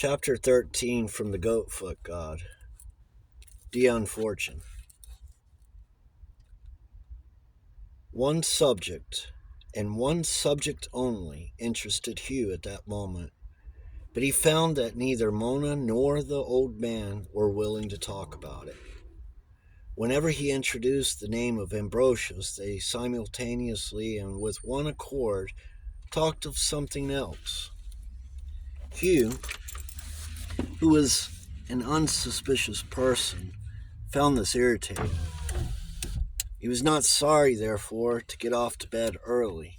Chapter 13 from the Goatfoot God. Dion Fortune. One subject, and one subject only, interested Hugh at that moment, but he found that neither Mona nor the old man were willing to talk about it. Whenever he introduced the name of Ambrosius, they simultaneously and with one accord talked of something else. Hugh, who was an unsuspicious person, found this irritating. He was not sorry, therefore, to get off to bed early.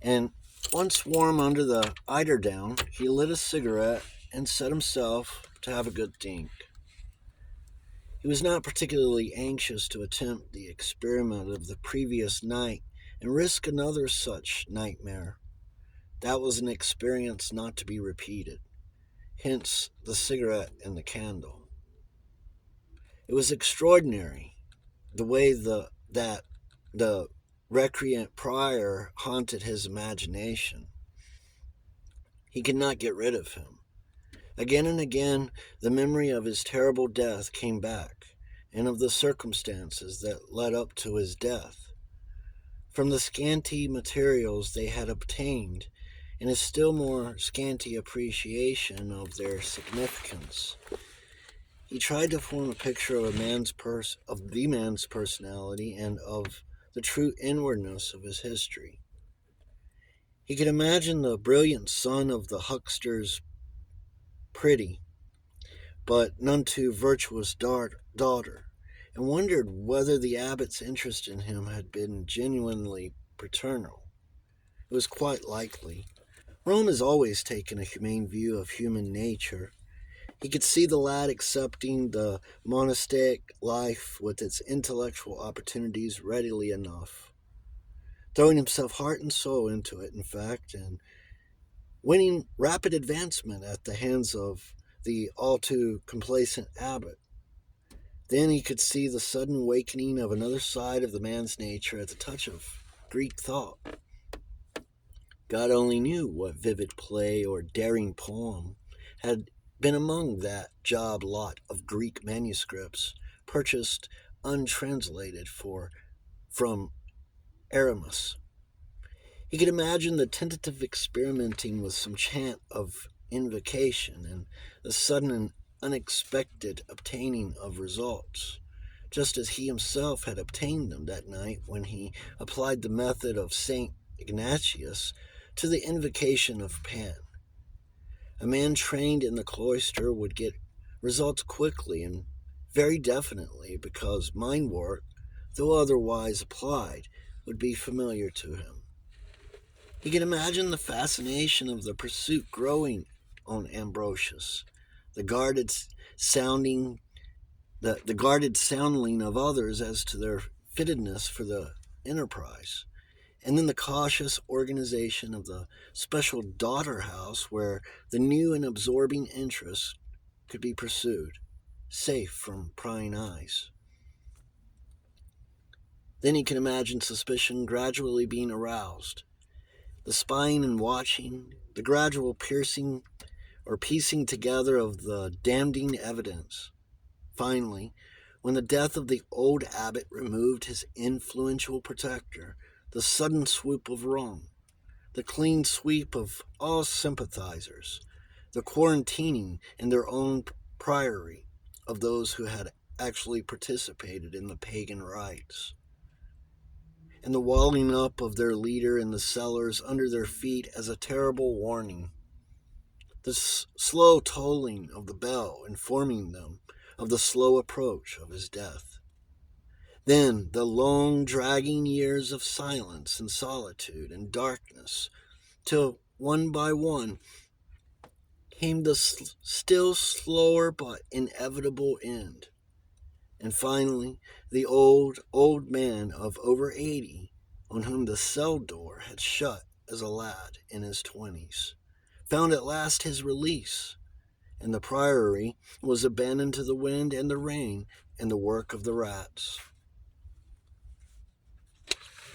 And once warm under the eiderdown, he lit a cigarette and set himself to have a good think. He was not particularly anxious to attempt the experiment of the previous night and risk another such nightmare. That was an experience not to be repeated. Hence the cigarette and the candle. It was extraordinary the way that the recreant prior haunted his imagination. He could not get rid of him. Again and again, the memory of his terrible death came back, and of the circumstances that led up to his death. From the scanty materials they had obtained, and a still more scanty appreciation of their significance, he tried to form a picture of the man's personality and of the true inwardness of his history. He could imagine the brilliant son of the huckster's pretty, but none too virtuous daughter, and wondered whether the abbot's interest in him had been genuinely paternal. It was quite likely. Rome has always taken a humane view of human nature. He could see the lad accepting the monastic life with its intellectual opportunities readily enough, throwing himself heart and soul into it, in fact, and winning rapid advancement at the hands of the all too complacent abbot. Then he could see the sudden awakening of another side of the man's nature at the touch of Greek thought. God only knew what vivid play or daring poem had been among that job lot of Greek manuscripts purchased untranslated from Aramis. He could imagine the tentative experimenting with some chant of invocation and the sudden and unexpected obtaining of results, just as he himself had obtained them that night when he applied the method of St. Ignatius to the invocation of Pan. A man trained in the cloister would get results quickly and very definitely because mind work, though otherwise applied, would be familiar to him. He could imagine the fascination of the pursuit growing on Ambrosius, the guarded sounding of others as to their fittedness for the enterprise, and then the cautious organization of the special daughter house where the new and absorbing interest could be pursued, safe from prying eyes. Then he could imagine suspicion gradually being aroused, the spying and watching, the gradual piercing or piecing together of the damning evidence. Finally, when the death of the old abbot removed his influential protector, the sudden swoop of Rome, the clean sweep of all sympathizers, the quarantining in their own priory of those who had actually participated in the pagan rites, and the walling up of their leader in the cellars under their feet as a terrible warning, the slow tolling of the bell informing them of the slow approach of his death. Then the long dragging years of silence and solitude and darkness, till one by one came the still slower but inevitable end. And finally, the old man of over 80, on whom the cell door had shut as a lad in his 20s, found at last his release, and the priory was abandoned to the wind and the rain and the work of the rats.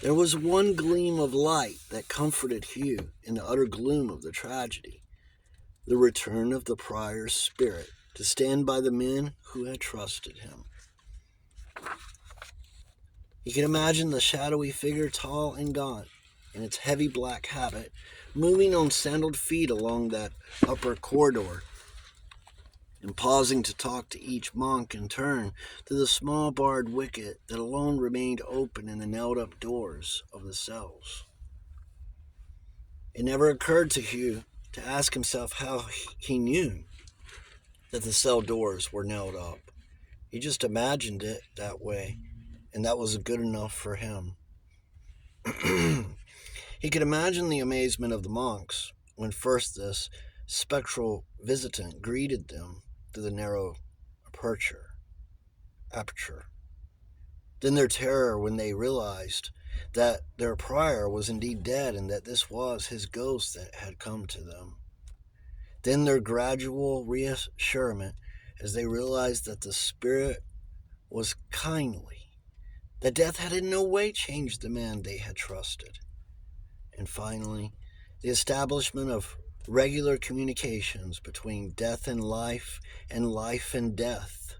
There was one gleam of light that comforted Hugh in the utter gloom of the tragedy. the return of the prior's spirit to stand by the men who had trusted him. He could imagine the shadowy figure, tall and gaunt, in its heavy black habit, moving on sandaled feet along that upper corridor, and pausing to talk to each monk in turn through the small barred wicket that alone remained open in the nailed-up doors of the cells. It never occurred to Hugh to ask himself how he knew that the cell doors were nailed up. He just imagined it that way, and that was good enough for him. He could imagine the amazement of the monks when first this spectral visitant greeted them through the narrow aperture. Then their terror when they realized that their prior was indeed dead and that this was his ghost that had come to them. Then their gradual reassurance as they realized that the spirit was kindly, that death had in no way changed the man they had trusted. And finally, the establishment of regular communications between death and life and death,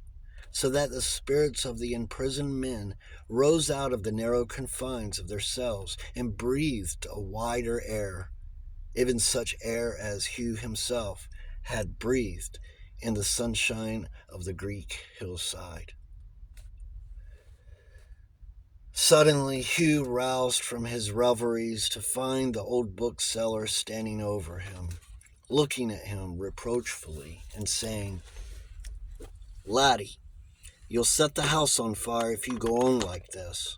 so that the spirits of the imprisoned men rose out of the narrow confines of their cells and breathed a wider air, even such air as Hugh himself had breathed in the sunshine of the Greek hillside. Suddenly, Hugh roused from his reveries to find the old bookseller standing over him, looking at him reproachfully and saying, "Laddie, you'll set the house on fire if you go on like this."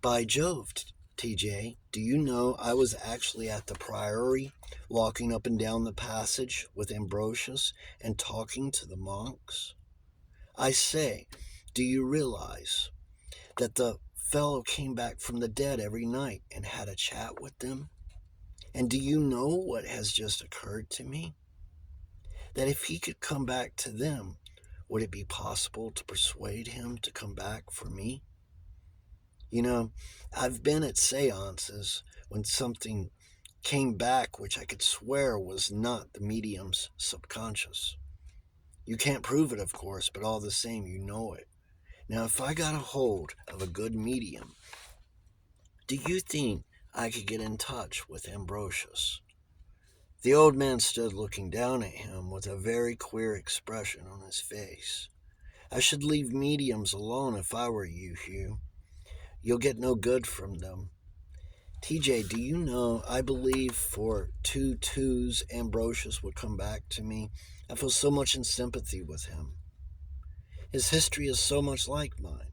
"By Jove, TJ, do you know I was actually at the priory, walking up and down the passage with Ambrosius and talking to the monks? I say, do you realize that the fellow came back from the dead every night and had a chat with them? And do you know what has just occurred to me? That if he could come back to them, would it be possible to persuade him to come back for me? You know, I've been at seances when something came back which I could swear was not the medium's subconscious. You can't prove it, of course, but all the same, you know it. Now, if I got a hold of a good medium, do you think I could get in touch with Ambrosius?" The old man stood looking down at him with a very queer expression on his face. "I should leave mediums alone if I were you, Hugh. You'll get no good from them. TJ, do you know, I believe for 2 twos Ambrosius would come back to me. I feel so much in sympathy with him. His history is so much like mine.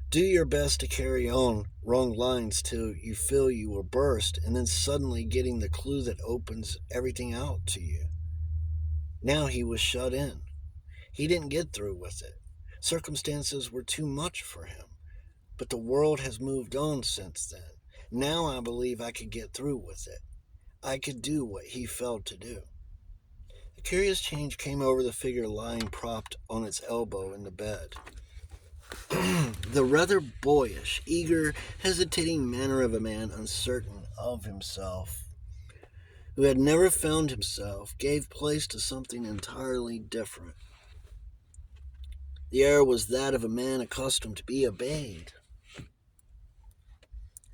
Do your best to carry on wrong lines till you feel you will burst, and then suddenly getting the clue that opens everything out to you. Now he was shut in. He didn't get through with it. Circumstances were too much for him. But the world has moved on since then. Now I believe I could get through with it. I could do what he failed to do." A curious change came over the figure lying propped on its elbow in the bed. The rather boyish, eager, hesitating manner of a man uncertain of himself, who had never found himself, gave place to something entirely different. The air was that of a man accustomed to be obeyed.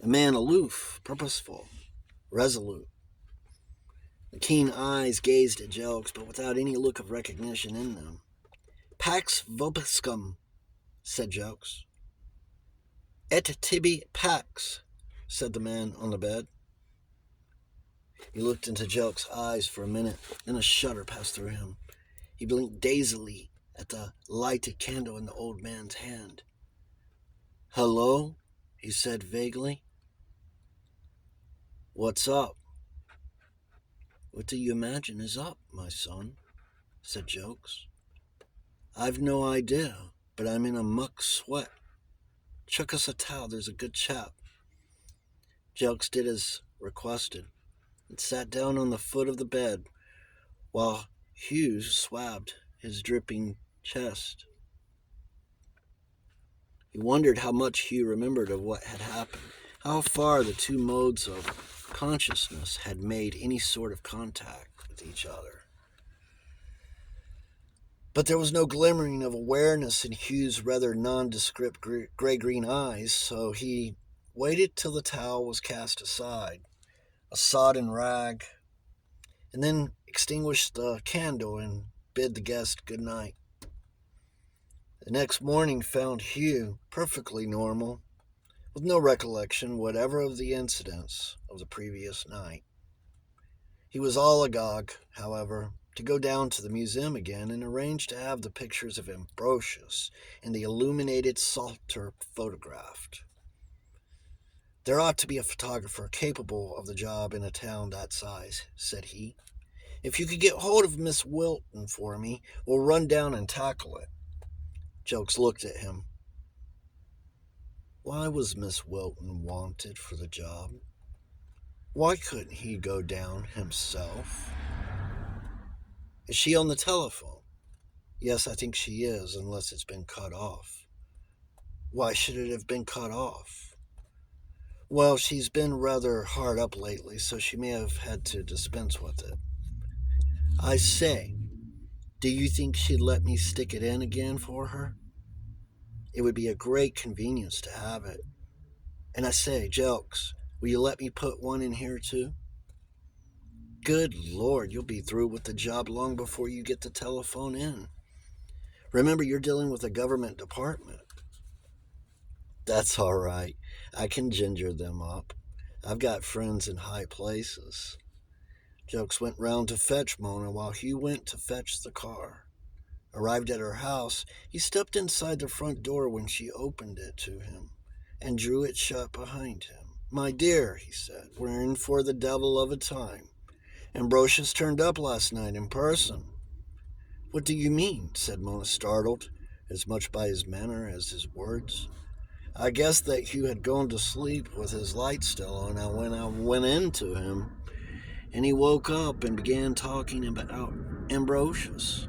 A man aloof, purposeful, resolute. The keen eyes gazed at Jelks, but without any look of recognition in them. "Pax vobiscum," said Jelks. "Et tibi pax," said the man on the bed. He looked into Jelks' eyes for a minute, then a shudder passed through him. He blinked dazedly at the lighted candle in the old man's hand. "Hello?" he said vaguely. "What's up?" "What do you imagine is up, my son?" said Jelks. "I've no idea, but I'm in a muck sweat. Chuck us a towel, there's a good chap." Jelks did as requested and sat down on the foot of the bed while Hugh swabbed his dripping chest. He wondered how much Hugh remembered of what had happened, how far the two modes of consciousness had made any sort of contact with each other. But there was no glimmering of awareness in Hugh's rather nondescript gray-green eyes, so he waited till the towel was cast aside, a sodden rag, and then extinguished the candle and bid the guest good night. The next morning found Hugh perfectly normal, with no recollection whatever of the incidents of the previous night. He was all agog, however, to go down to the museum again and arrange to have the pictures of Ambrosius and the illuminated Psalter photographed. There ought to be a photographer capable of the job in a town that size, said he. If you could get hold of Miss Wilton for me, we'll run down and tackle it. Jokes looked at him. Why was Miss Wilton wanted for the job? Why couldn't he go down himself? Is she on the telephone? Yes, I think she is, unless it's been cut off. Why should it have been cut off? Well, she's been rather hard up lately, so she may have had to dispense with it. I say, do you think she'd let me stick it in again for her? It would be a great convenience to have it. And I say, Jelks, will you let me put one in here too? Good Lord, you'll be through with the job long before you get the telephone in. Remember, you're dealing with a government department. That's all right. I can ginger them up. I've got friends in high places. Jokes went round to fetch Mona while Hugh went to fetch the car. Arrived at her house, he stepped inside the front door when she opened it to him and drew it shut behind him. My dear, he said, we're in for the devil of a time. Ambrosius turned up last night in person. What do you mean? Said Mona, startled, as much by his manner as his words. I guessed that Hugh had gone to sleep with his light still on when I went into him, and he woke up and began talking about Ambrosius.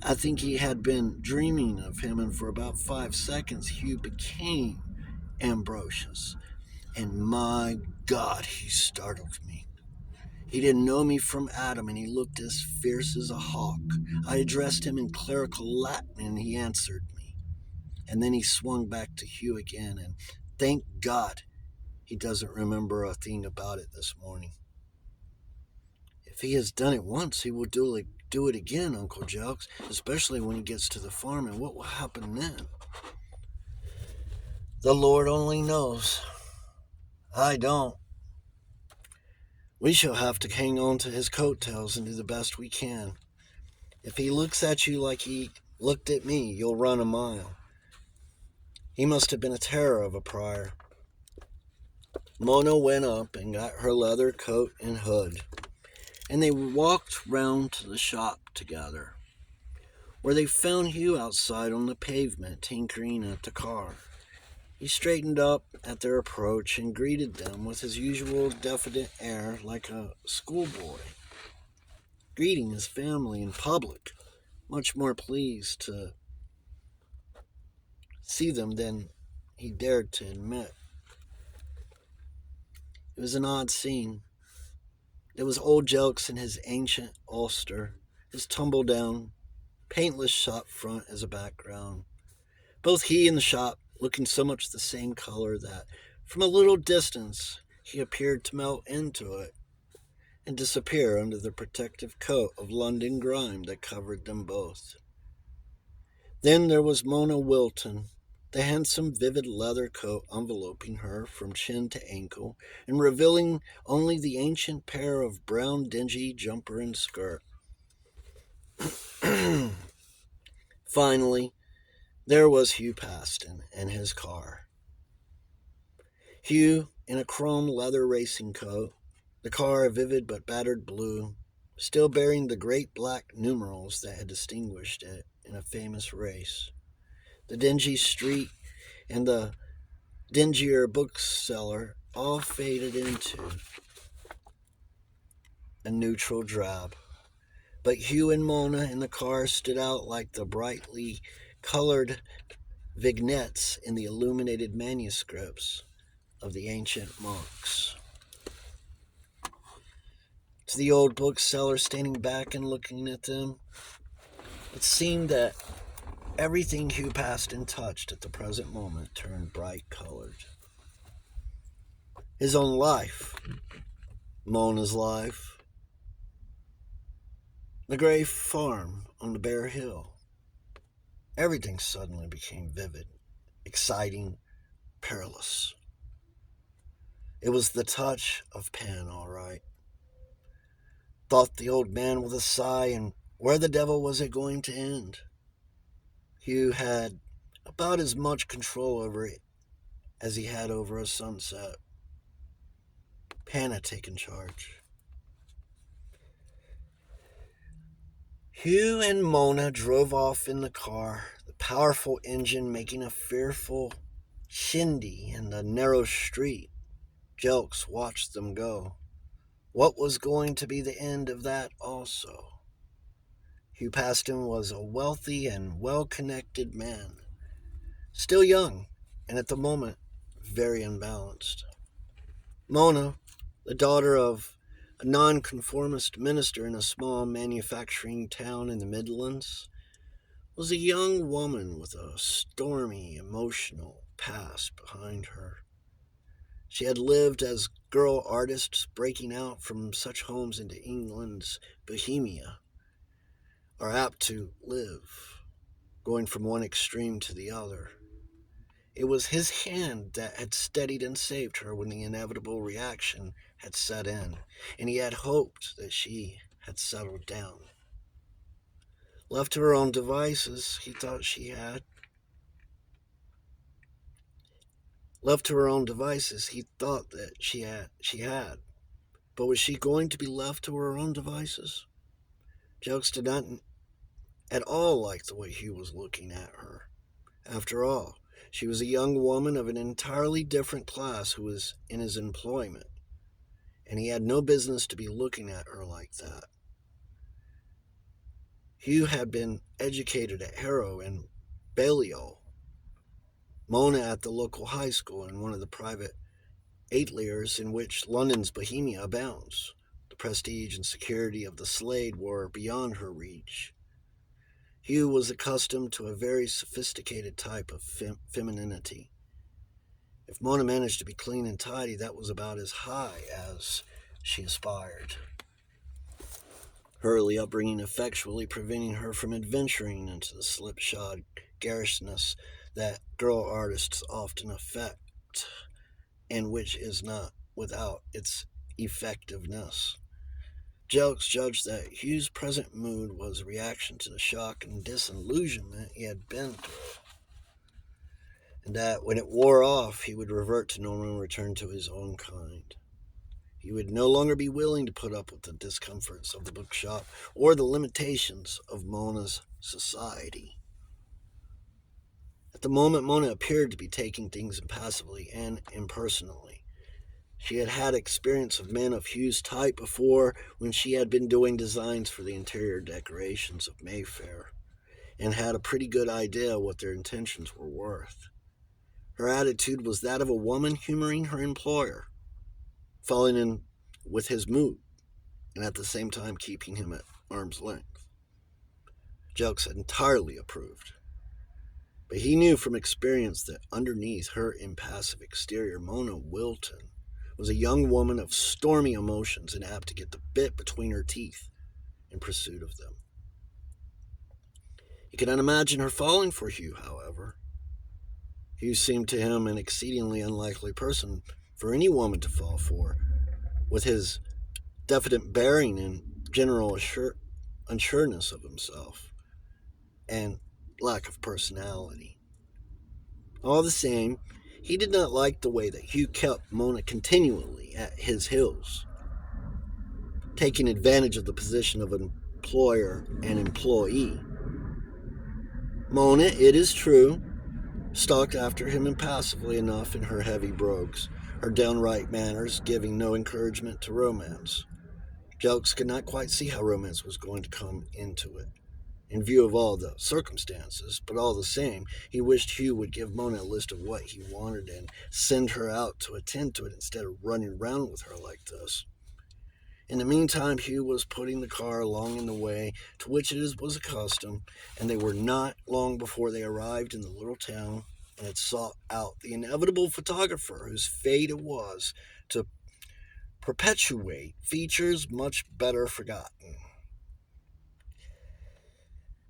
I think he had been dreaming of him, and for about 5 seconds Hugh became Ambrosius. And my God, he startled me. He didn't know me from Adam, and he looked as fierce as a hawk. I addressed him in clerical Latin, and he answered me. And then he swung back to Hugh again, and thank God he doesn't remember a thing about it this morning. If he has done it once, he will do it again, Uncle Jelks, especially when he gets to the farm, and what will happen then? The Lord only knows. I don't. We shall have to hang on to his coattails and do the best we can. If he looks at you like he looked at me, you'll run a mile. He must have been a terror of a prior. Mona went up and got her leather coat and hood, and they walked round to the shop together, where they found Hugh outside on the pavement tinkering at the car. He straightened up at their approach and greeted them with his usual diffident air like a schoolboy greeting his family in public, much more pleased to see them than he dared to admit. It was an odd scene. There was old Jelks in his ancient ulster, his tumble-down, paintless shop front as a background. Both he and the shop looking so much the same color that, from a little distance, he appeared to melt into it and disappear under the protective coat of London grime that covered them both. Then there was Mona Wilton, the handsome, vivid leather coat enveloping her from chin to ankle and revealing only the ancient pair of brown dingy jumper and skirt. Finally, there was Hugh Paston and his car. Hugh in a chrome leather racing coat, the car a vivid but battered blue, still bearing the great black numerals that had distinguished it in a famous race. The dingy street and the dingier bookseller all faded into a neutral drab. But Hugh and Mona in the car stood out like the brightly colored vignettes in the illuminated manuscripts of the ancient monks. To the old bookseller standing back and looking at them, it seemed that everything Hugh passed and touched at the present moment turned bright-colored. His own life, Mona's life, the gray farm on the bare hill. Everything suddenly became vivid, exciting, perilous. It was the touch of pen, all right, thought the old man with a sigh, and where the devil was it going to end? Hugh had about as much control over it as he had over a sunset. Pen had taken charge. Hugh and Mona drove off in the car, the powerful engine making a fearful shindy in the narrow street. Jelks watched them go. What was going to be the end of that also? Hugh Paston was a wealthy and well-connected man, still young, and at the moment, very unbalanced. Mona, the daughter of a nonconformist minister in a small manufacturing town in the Midlands, was a young woman with a stormy, emotional past behind her. She had lived as girl artists breaking out from such homes into England's Bohemia are apt to live, going from one extreme to the other. It was his hand that had steadied and saved her when the inevitable reaction had set in, and he had hoped that she had settled down. Left to her own devices, he thought she had. Left to her own devices, he thought that she had. But was she going to be left to her own devices? Jokes did not at all like the way Hugh was looking at her. After all, she was a young woman of an entirely different class who was in his employment, and he had no business to be looking at her like that. Hugh had been educated at Harrow and Balliol, Mona at the local high school and one of the private ateliers in which London's Bohemia abounds. The prestige and security of the Slade were beyond her reach. Hugh was accustomed to a very sophisticated type of femininity. If Mona managed to be clean and tidy, that was about as high as she aspired. Her early upbringing effectually preventing her from adventuring into the slipshod garishness that girl artists often affect, and which is not without its effectiveness. Jelks judged that Hugh's present mood was a reaction to the shock and disillusionment he had been through, and that when it wore off, he would revert to normal and return to his own kind. He would no longer be willing to put up with the discomforts of the bookshop or the limitations of Mona's society. At the moment, Mona appeared to be taking things impassively and impersonally. She had had experience of men of Hugh's type before when she had been doing designs for the interior decorations of Mayfair, and had a pretty good idea what their intentions were worth. Her attitude was that of a woman humoring her employer, falling in with his mood, and at the same time keeping him at arm's length. Jelks entirely approved. But he knew from experience that underneath her impassive exterior, Mona Wilton was a young woman of stormy emotions and apt to get the bit between her teeth in pursuit of them. He could not imagine her falling for Hugh, however. Hugh seemed to him an exceedingly unlikely person for any woman to fall for, with his definite bearing and general unsureness of himself, and lack of personality. All the same, he did not like the way that Hugh kept Mona continually at his heels, taking advantage of the position of an employer and employee. Mona, it is true, stalked after him impassively enough in her heavy brogues, her downright manners giving no encouragement to romance. Jelks could not quite see how romance was going to come into it, in view of all the circumstances, but all the same, he wished Hugh would give Mona a list of what he wanted and send her out to attend to it instead of running around with her like this. In the meantime, Hugh was putting the car along in the way to which it was accustomed, and they were not long before they arrived in the little town and had sought out the inevitable photographer whose fate it was to perpetuate features much better forgotten.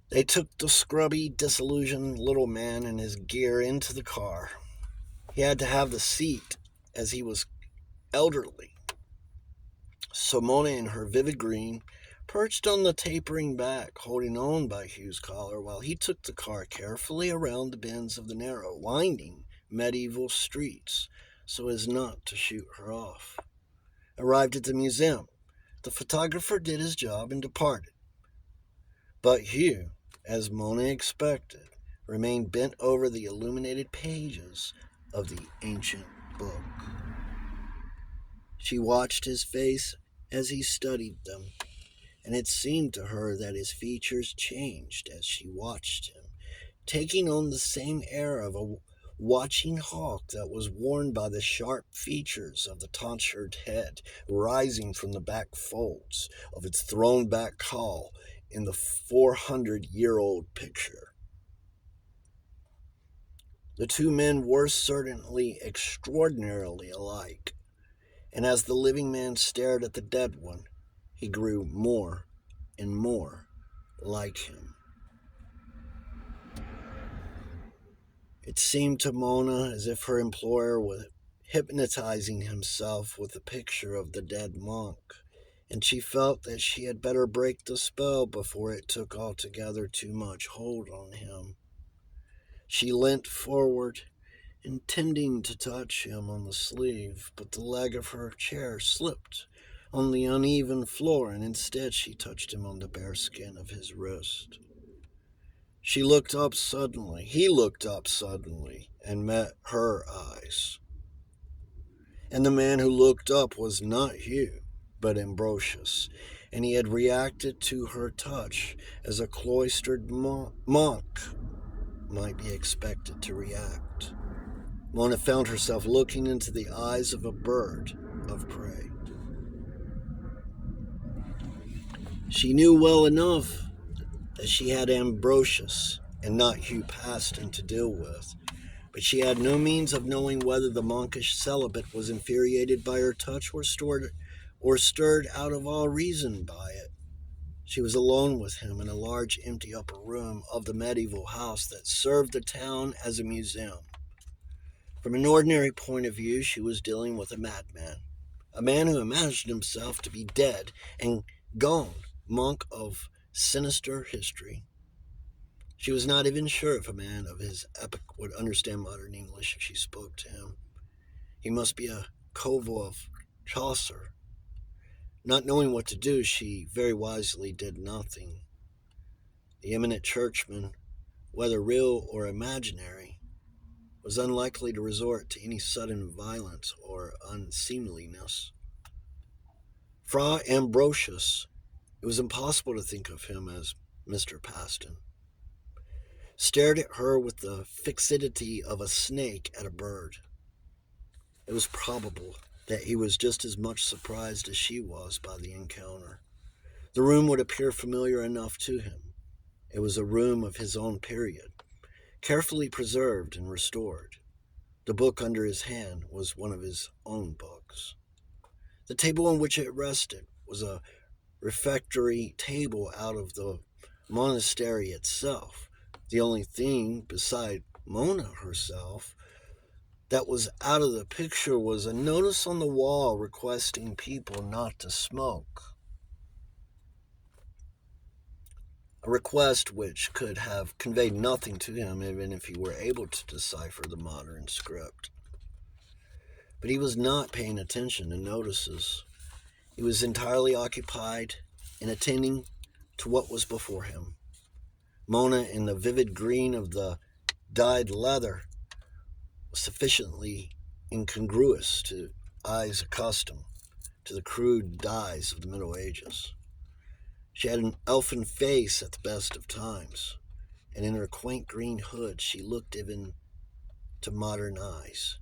They took the scrubby, disillusioned little man and his gear into the car. He had to have the seat, as he was elderly. So Mona, in her vivid green, perched on the tapering back, holding on by Hugh's collar, while he took the car carefully around the bends of the narrow, winding medieval streets, so as not to shoot her off. Arrived at the museum, the photographer did his job and departed. But Hugh, as Mona expected, remained bent over the illuminated pages of the ancient book. She watched his face as he studied them, and it seemed to her that his features changed as she watched him, taking on the same air of a watching hawk that was worn by the sharp features of the tonsured head rising from the back folds of its thrown back cowl in the 400-year-old picture. The two men were certainly extraordinarily alike, and as the living man stared at the dead one, he grew more and more like him. It seemed to Mona as if her employer was hypnotizing himself with the picture of the dead monk, and she felt that she had better break the spell before it took altogether too much hold on him. She leant forward, intending to touch him on the sleeve, but the leg of her chair slipped on the uneven floor, and instead she touched him on the bare skin of his wrist. She looked up suddenly. He looked up suddenly and met her eyes. And the man who looked up was not Hugh, but Ambrosius, and he had reacted to her touch as a cloistered monk might be expected to react. Mona found herself looking into the eyes of a bird of prey. She knew well enough that she had Ambrosius and not Hugh Paston to deal with, but she had no means of knowing whether the monkish celibate was infuriated by her touch or stirred out of all reason by it. She was alone with him in a large empty upper room of the medieval house that served the town as a museum. From an ordinary point of view, she was dealing with a madman, a man who imagined himself to be dead and gone, monk of sinister history. She was not even sure if a man of his epoch would understand modern English if she spoke to him. He must be a covo of Chaucer. Not knowing what to do, she very wisely did nothing. The eminent churchman, whether real or imaginary, was unlikely to resort to any sudden violence or unseemliness. Fra Ambrosius, it was impossible to think of him as Mr. Paston, stared at her with the fixity of a snake at a bird. It was probable that he was just as much surprised as she was by the encounter. The room would appear familiar enough to him. It was a room of his own period, carefully preserved and restored. The book under his hand was one of his own books. The table on which it rested was a refectory table out of the monastery itself. The only thing beside Mona herself that was out of the picture was a notice on the wall requesting people not to smoke. A request which could have conveyed nothing to him even if he were able to decipher the modern script. But he was not paying attention to notices. He was entirely occupied in attending to what was before him. Mona, in the vivid green of the dyed leather, was sufficiently incongruous to eyes accustomed to the crude dyes of the Middle Ages. She had an elfin face at the best of times, and in her quaint green hood she looked even to modern eyes,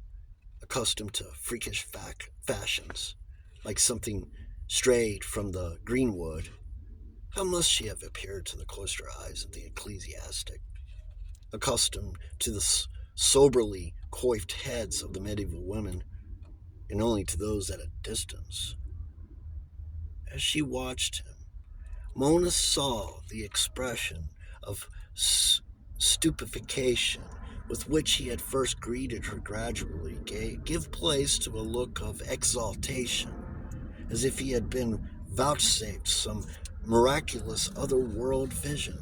accustomed to freakish fashions, like something strayed from the greenwood. How must she have appeared to the cloister eyes of the ecclesiastic, accustomed to the soberly coiffed heads of the medieval women, and only to those at a distance? As she watched him, Mona saw the expression of stupefaction with which he had first greeted her gradually give place to a look of exaltation, as if he had been vouchsafed some miraculous other-world vision.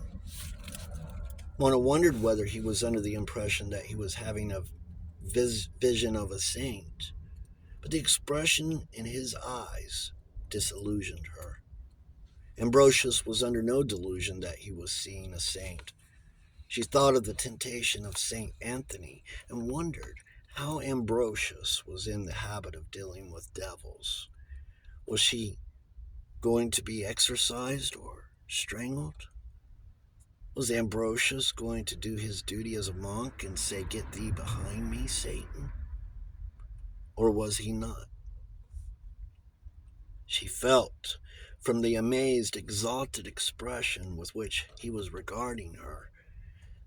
Mona wondered whether he was under the impression that he was having a vision of a saint, but the expression in his eyes disillusioned her. Ambrosius was under no delusion that he was seeing a saint. She thought of the temptation of St. Anthony and wondered how Ambrosius was in the habit of dealing with devils. Was she going to be exorcised or strangled? Was Ambrosius going to do his duty as a monk and say, "Get thee behind me, Satan"? Or was he not? She felt, from the amazed, exalted expression with which he was regarding her,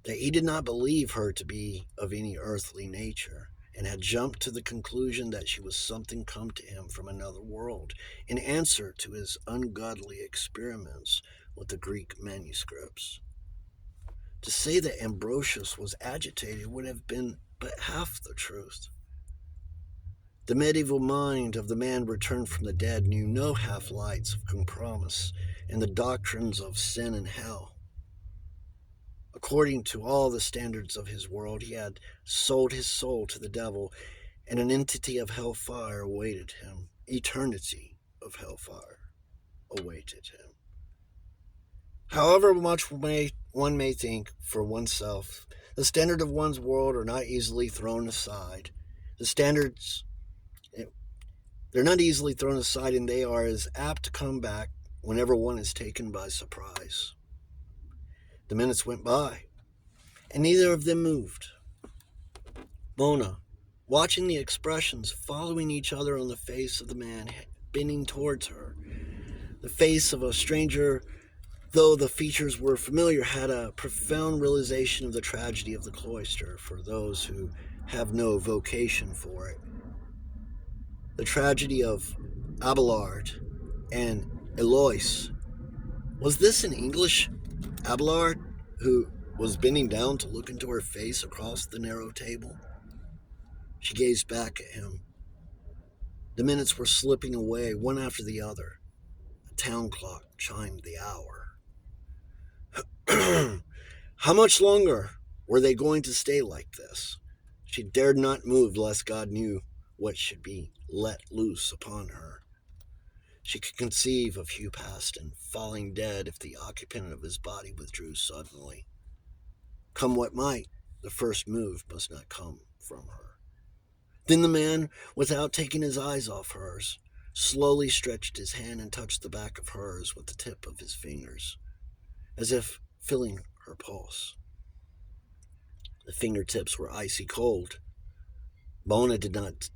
that he did not believe her to be of any earthly nature, and had jumped to the conclusion that she was something come to him from another world, in answer to his ungodly experiments with the Greek manuscripts. To say that Ambrosius was agitated would have been but half the truth. The medieval mind of the man returned from the dead knew no half-lights of compromise in the doctrines of sin and hell. According to all the standards of his world, he had sold his soul to the devil, and an entity of hellfire awaited him. Eternity of hellfire awaited him. However much one may think for oneself, the standards of one's world are not easily thrown aside. The standards, they're not easily thrown aside, and they are as apt to come back whenever one is taken by surprise. The minutes went by, and neither of them moved. Mona, watching the expressions following each other on the face of the man bending towards her, the face of a stranger, though the features were familiar, had a profound realization of the tragedy of the cloister for those who have no vocation for it. The tragedy of Abelard and Eloise. Was this an English Abelard who was bending down to look into her face across the narrow table? She gazed back at him. The minutes were slipping away, one after the other. A town clock chimed the hour. How much longer were they going to stay like this? She dared not move lest God knew what should be let loose upon her. She could conceive of Hugh Paston falling dead if the occupant of his body withdrew suddenly. Come what might, the first move must not come from her. Then the man, without taking his eyes off hers, slowly stretched his hand and touched the back of hers with the tip of his fingers, as if feeling her pulse. The fingertips were icy cold. Mona did not.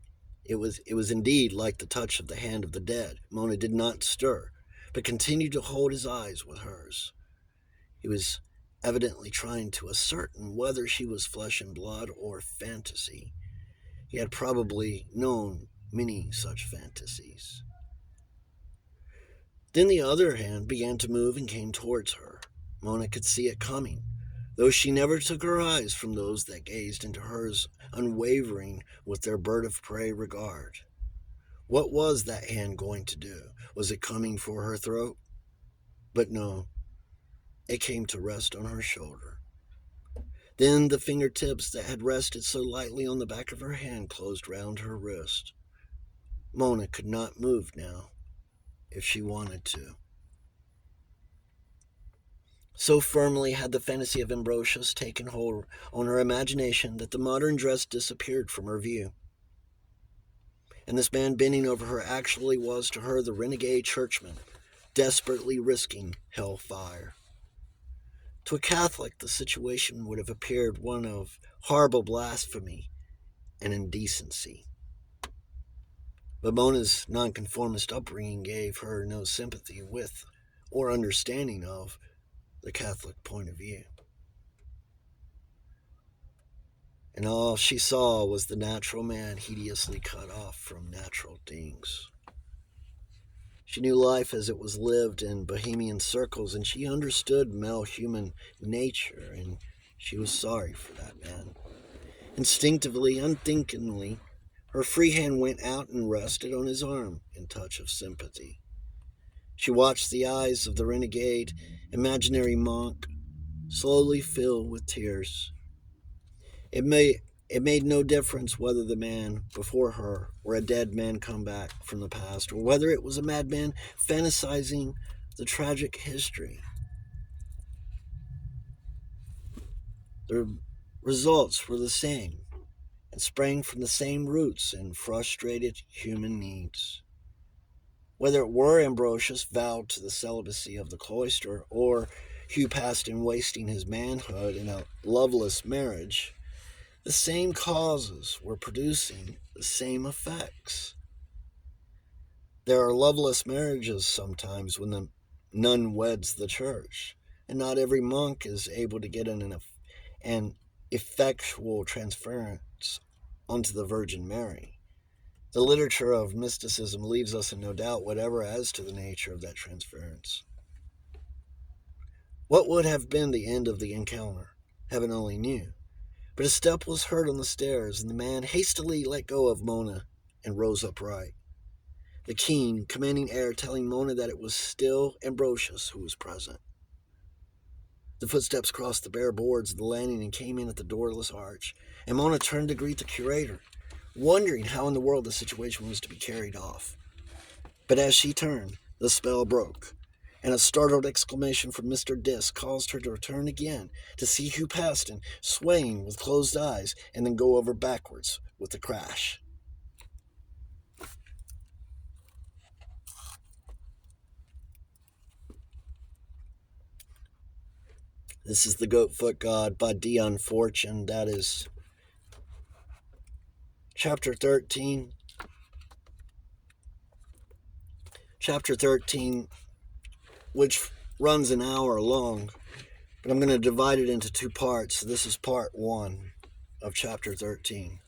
It was indeed like the touch of the hand of the dead. Mona did not stir, but continued to hold his eyes with hers. He was evidently trying to ascertain whether she was flesh and blood or fantasy. He had probably known many such fantasies. Then the other hand began to move and came towards her. Mona could see it coming, though she never took her eyes from those that gazed into hers, unwavering with their bird of prey regard. What was that hand going to do? Was it coming for her throat? But no, it came to rest on her shoulder. Then the fingertips that had rested so lightly on the back of her hand closed round her wrist. Mona could not move now, if she wanted to. So firmly had the fantasy of Ambrosius taken hold on her imagination that the modern dress disappeared from her view. And this man bending over her actually was to her the renegade churchman, desperately risking hellfire. To a Catholic, the situation would have appeared one of horrible blasphemy and indecency. But Mona's nonconformist upbringing gave her no sympathy with or understanding of the Catholic point of view. And all she saw was the natural man hideously cut off from natural things. She knew life as it was lived in bohemian circles, and she understood male human nature, and she was sorry for that man. Instinctively, unthinkingly, her free hand went out and rested on his arm in touch of sympathy. She watched the eyes of the renegade, imaginary monk slowly fill with tears. It made no difference whether the man before her were a dead man come back from the past, or whether it was a madman fantasizing the tragic history. The results were the same and sprang from the same roots and frustrated human needs. Whether it were Ambrosius vowed to the celibacy of the cloister, or Hugh passed in wasting his manhood in a loveless marriage, the same causes were producing the same effects. There are loveless marriages sometimes when the nun weds the church, and not every monk is able to get an effectual transference onto the Virgin Mary. The literature of mysticism leaves us in no doubt whatever as to the nature of that transference. What would have been the end of the encounter? Heaven only knew. But a step was heard on the stairs, and the man hastily let go of Mona and rose upright, the keen, commanding air telling Mona that it was still Ambrosius who was present. The footsteps crossed the bare boards of the landing and came in at the doorless arch, and Mona turned to greet the curator, wondering how in the world the situation was to be carried off. But as she turned, the spell broke, and a startled exclamation from Mr. Diss caused her to turn again to see Hugh Paston swaying with closed eyes and then go over backwards with a crash. This is The Goatfoot God by Dion Fortune. That is Chapter 13. Chapter 13, which runs an hour long, but I'm going to divide it into two parts. This is part 1 of Chapter 13.